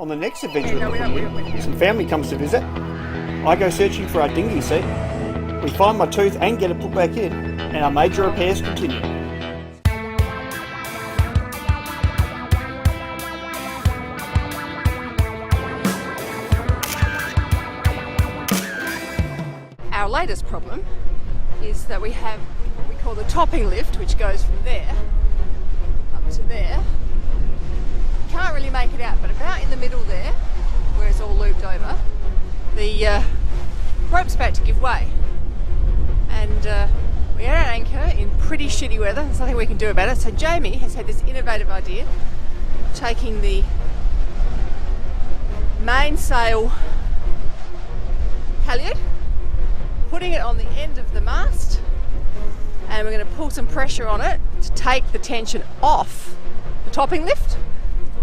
On the next adventure of the year, some family comes to visit. I go searching for our dinghy seat. We find my tooth and get it put back in, and our major repairs continue. Our latest problem is that we have what we call the topping lift, which goes from there up to there. Can't really make it out, but about in the middle there, where it's all looped over, the rope's about to give way. And we are at anchor in pretty shitty weather. There's nothing we can do about it. So Jamie has had this innovative idea of taking the mainsail halyard, putting it on the end of the mast, and we're going to pull some pressure on it to take the tension off the topping lift,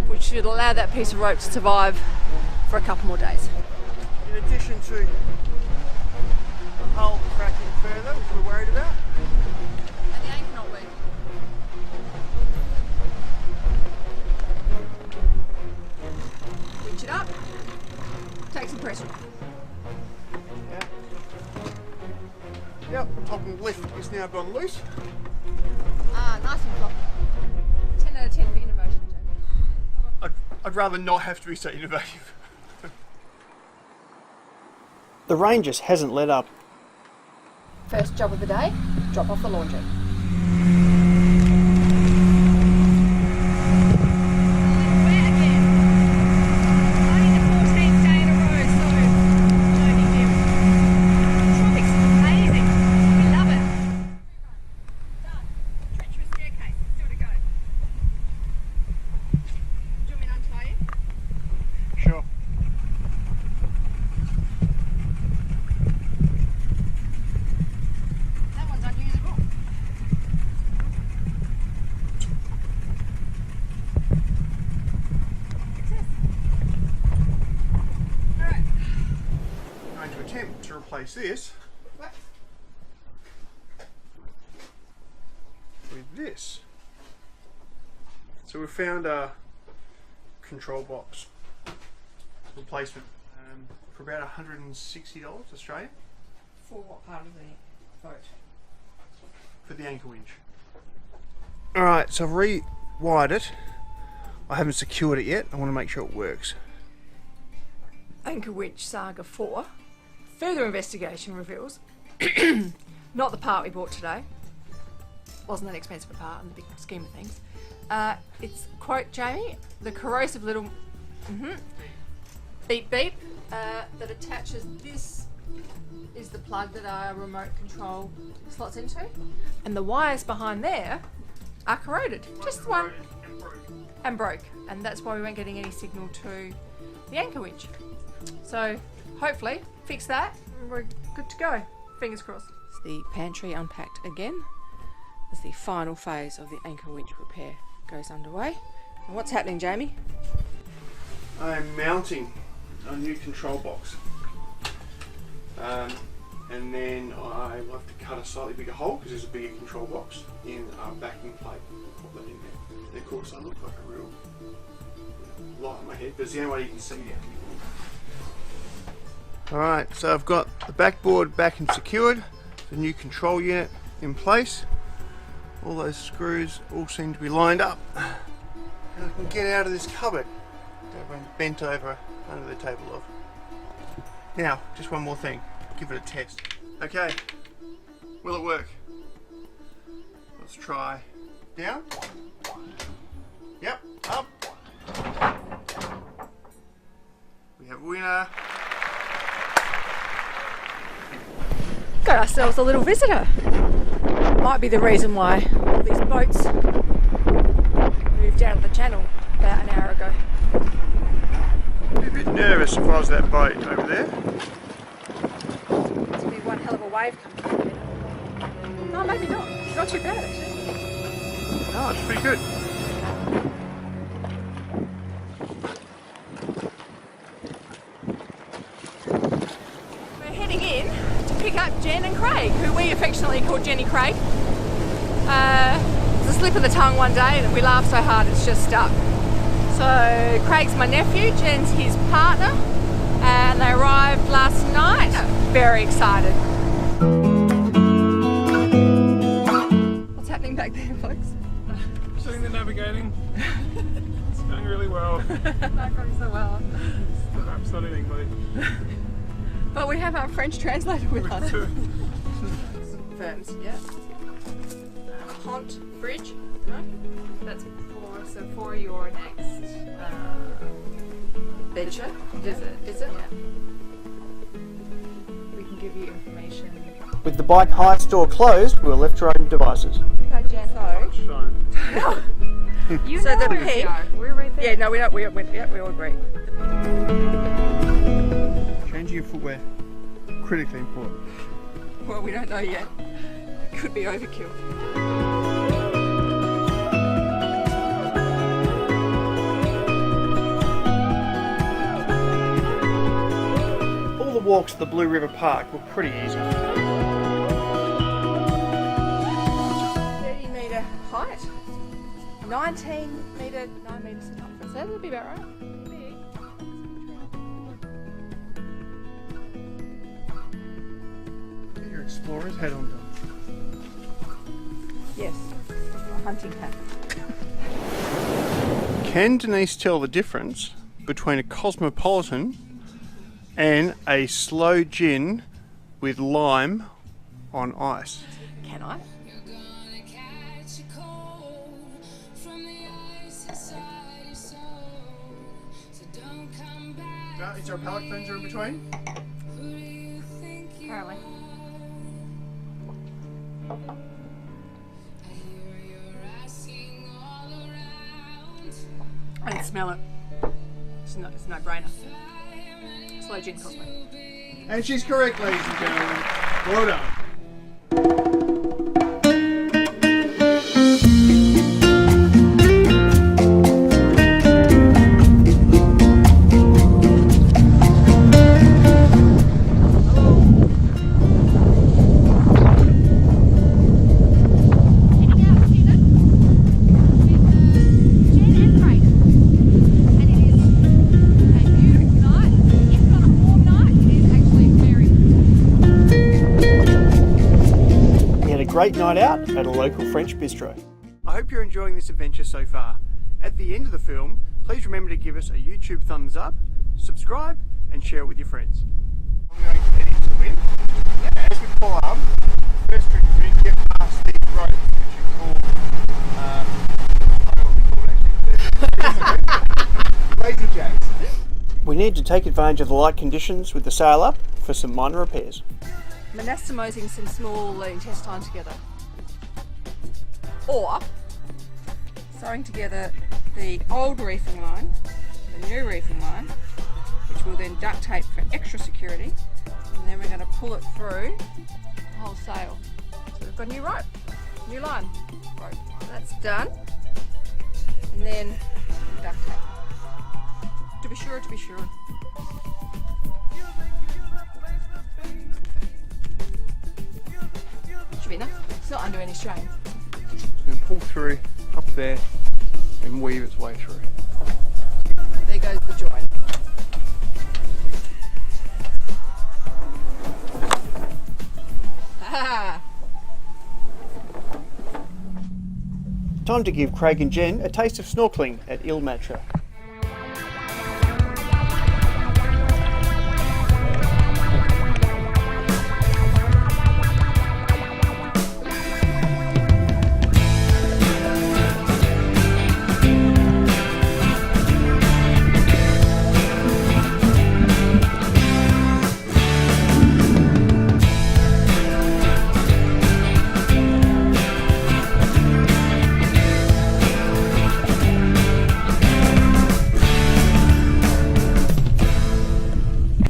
which should allow that piece of rope to survive for a couple more days. In addition to the hull cracking further, which we're worried about. And the anchor not working. Winch it up, take some pressure off. Yep, topping lift is now gone loose. Nice and floppy. 10 out of 10 for innovation, Jamie. I'd rather not have to be so innovative. The rain just hasn't let up. First job of the day, drop off the laundry. To replace this with this. So we found a control box replacement for about $160 Australian. For what part of the boat? For the anchor winch. Alright, so I've rewired it. I haven't secured it yet. I want to make sure it works. Anchor winch saga 4. Further investigation reveals not the part we bought today. Wasn't that expensive a part in the big scheme of things. It's, quote Jamie, the corrosive little beep beep that attaches. This is the plug that our remote control slots into, and the wires behind there are corroded. Just one and broke, and that's why we weren't getting any signal to the anchor winch. So hopefully fix that and we're good to go. Fingers crossed. It's the pantry unpacked again as the final phase of the anchor winch repair goes underway. And what's happening, Jamie? I am mounting a new control box. And then I will have to cut a slightly bigger hole because there's a bigger control box in our backing plate. I'll put that in there. And of course I look like a real light on my head, but it's the only way you can see down. Alright, so I've got the backboard back and secured, the new control unit in place. All those screws all seem to be lined up. And I can get out of this cupboard that everyone's bent over under the table of. Now, just one more thing. Give it a test. Okay, will it work? Let's try down. Yep, up. We have a winner. Got ourselves a little visitor. Might be the reason why all these boats moved out of the channel about an hour ago. I'd be a bit nervous if I was that boat over there. It's gonna be one hell of a wave coming through. No, maybe not. It's not too bad actually. No, it's pretty good. We're heading in to pick up Jen and Craig, who we affectionately call Jenny Craig. It was a slip of the tongue one day and we laughed so hard it's just stuck. So Craig's my nephew, Jen's his partner, and they arrived last night. Very excited. What's happening back there, folks? Doing the navigating. It's going really well. Not going so well. The map's not in English. But we have our French translator with us. Ferns, yeah. Pont Bridge, right? That's for your next venture. Is it? Yeah. We can give you information. With the bike hire store closed, we're left to our own devices. Okay, Jen. So, Shine. you so the pig. We're right there. Yeah, no, we don't. We all agree. Changing your footwear, critically important. Well, we don't know yet. Could be overkill. All the walks to the Blue River Park were pretty easy. 30 metre height, 19 metre, 9 metre circumference. That would be about right. Big. Get your explorer's hat on. Yes, a hunting hat. Can Denise tell the difference between a cosmopolitan and a slow gin with lime on ice? Can I? Is there a palate cleanser in between? Apparently. I can smell it. It's no brainer. Slow gin Cosmo. And she's correct, ladies and gentlemen. Well done. Great night out at a local French bistro. I hope you're enjoying this adventure so far. At the end of the film, please remember to give us a YouTube thumbs up, subscribe and share it with your friends. I'm going to head into the wind. As we pull up, first trick is to get past these ropes, which are called, I don't know what they're called actually. Lazy jacks. We need to take advantage of the light conditions with the sail up for some minor repairs. I'm anastomosing some small intestine together. Or sewing together the old reefing line, the new reefing line, which will then duct tape for extra security, and then we're going to pull it through the whole sail. So we've got a new rope, new line rope. So that's done. And then duct tape. To be sure. It's not under any strain. It's going to pull through up there and weave its way through. There goes the join. Time to give Craig and Jen a taste of snorkeling at Il Matra.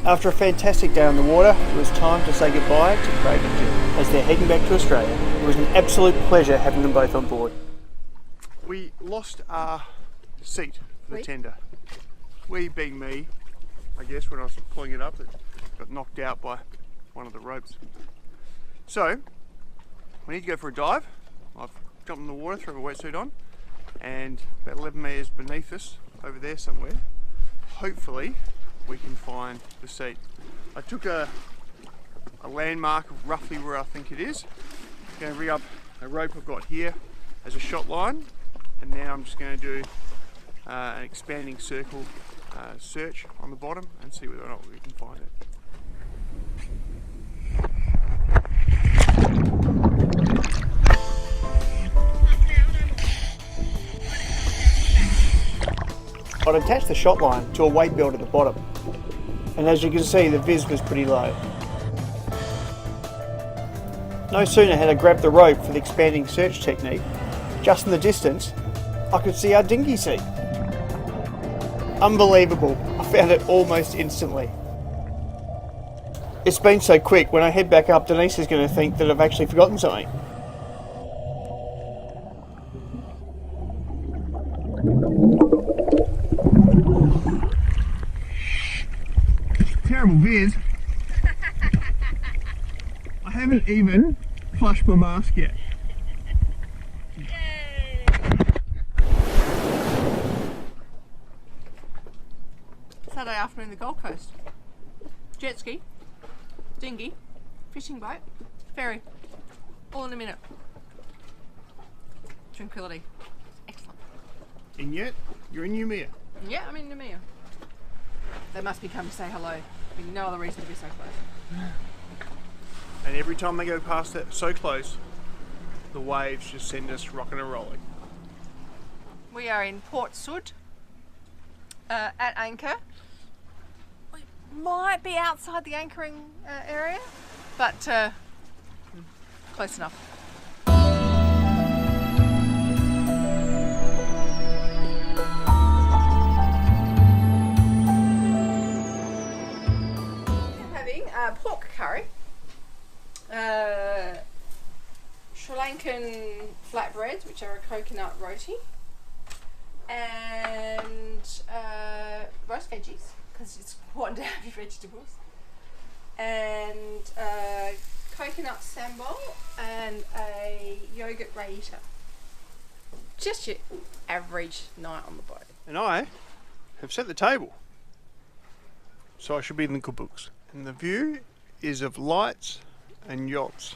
After a fantastic day on the water, it was time to say goodbye to Craig and Jen as they're heading back to Australia. It was an absolute pleasure having them both on board. We lost our seat for the tender. We being me, I guess, when I was pulling it up, it got knocked out by one of the ropes. So, we need to go for a dive. I've jumped in the water, threw a wetsuit on, and about 11 metres beneath us, over there somewhere, hopefully we can find the seat. I took a landmark of roughly where I think it is. I'm going to rig up a rope I've got here as a shot line, and now I'm just going to do an expanding circle search on the bottom and see whether or not we can find it. I'd attached the shot line to a weight belt at the bottom, and as you can see the viz was pretty low. No sooner had I grabbed the rope for the expanding search technique, just in the distance I could see our dinghy seat. Unbelievable, I found it almost instantly. It's been so quick, when I head back up Denise is going to think that I've actually forgotten something. Terrible viz. I haven't even flushed my mask yet. Saturday afternoon in the Gold Coast. Jet ski, dinghy, fishing boat, ferry, all in a minute. Tranquility. Excellent. And yet, you're in Noumea. Yeah, I'm in Noumea. They must be coming to say hello. I mean, no other reason to be so close. And every time they go past that so close, the waves just send us rocking and rolling. We are in Port Saud at anchor. We might be outside the anchoring area, but close enough. Pork curry, Sri Lankan flatbreads, which are a coconut roti, and roast veggies, because it's important to have your vegetables, and coconut sambal and a yogurt raita. Just your average night on the boat. And I have set the table, so I should be in the good books. And the view is of lights and yachts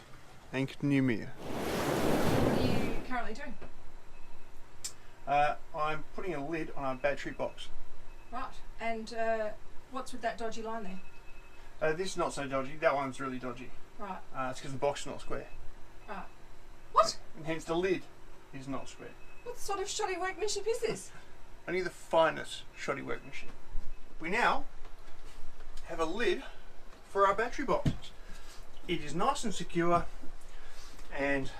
anchored in Noumea. What are you currently doing? I'm putting a lid on our battery box. Right, and what's with that dodgy line there? This is not so dodgy, that one's really dodgy. Right. It's because the box is not square. Right. What? And hence the lid is not square. What sort of shoddy workmanship is this? Only the finest shoddy workmanship. We now have a lid for our battery box. It is nice and secure, and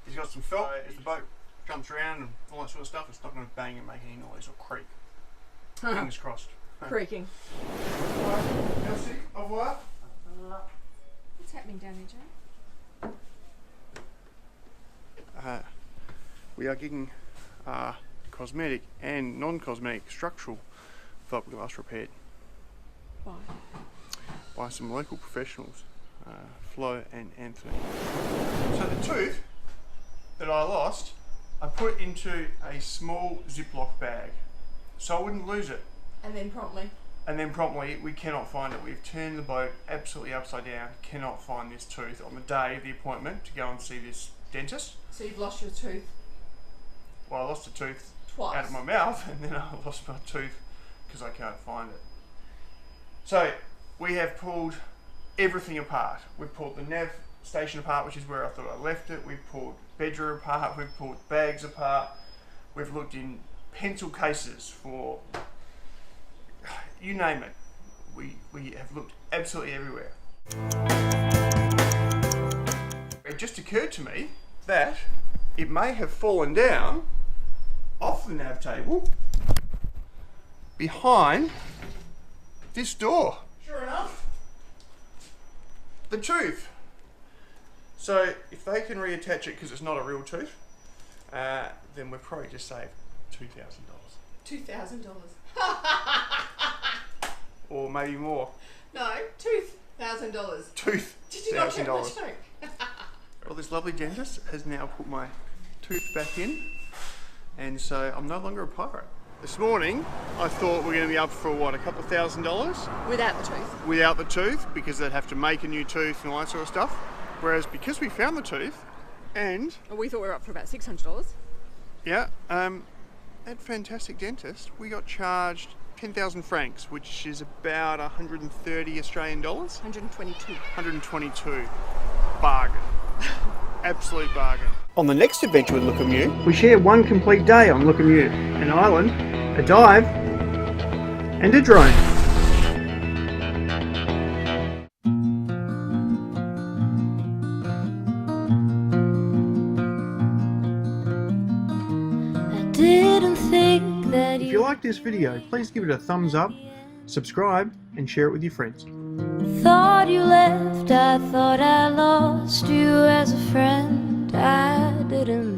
it's got some felt as the boat jumps around and all that sort of stuff. It's not going to bang and make any noise or creak. Fingers crossed. Creaking. Merci, au revoir. What's happening down there, Jane? We are getting cosmetic and non-cosmetic structural fiberglass repaired. Why? By some local professionals, Flo and Anthony. So the tooth that I lost, I put into a small Ziploc bag so I wouldn't lose it. And then promptly, we cannot find it. We've turned the boat absolutely upside down, cannot find this tooth on the day of the appointment to go and see this dentist. So you've lost your tooth? Well, I lost a tooth twice out of my mouth, and then I lost my tooth because I can't find it. So we have pulled everything apart. We've pulled the nav station apart, which is where I thought I left it. We've pulled bedroom apart. We've pulled bags apart. We've looked in pencil cases for, you name it. We have looked absolutely everywhere. It just occurred to me that it may have fallen down off the nav table behind this door. Sure enough, the tooth. So if they can reattach it because it's not a real tooth, then we've probably just saved $2,000. $2,000. Or maybe more. No, $2,000. $2,000. Did you not get my joke? Well, this lovely dentist has now put my tooth back in. and so I'm no longer a pirate. This morning, I thought we're going to be up for what, a couple of $1,000? Without the tooth. Without the tooth, because they'd have to make a new tooth and all that sort of stuff. Whereas because we found the tooth, and We thought we were up for about $600. yeah, at Fantastic Dentist, we got charged 10,000 francs, which is about 130 Australian dollars. 122. 122. Bargain. Absolute bargain. On the next adventure with Lukimyu, we share one complete day on Lukimyu, an island, a dive, and a drone. Didn't think that If you like this video, please give it a thumbs up, subscribe, and share it with your friends. thought you left. I thought I lost you as a friend. I didn't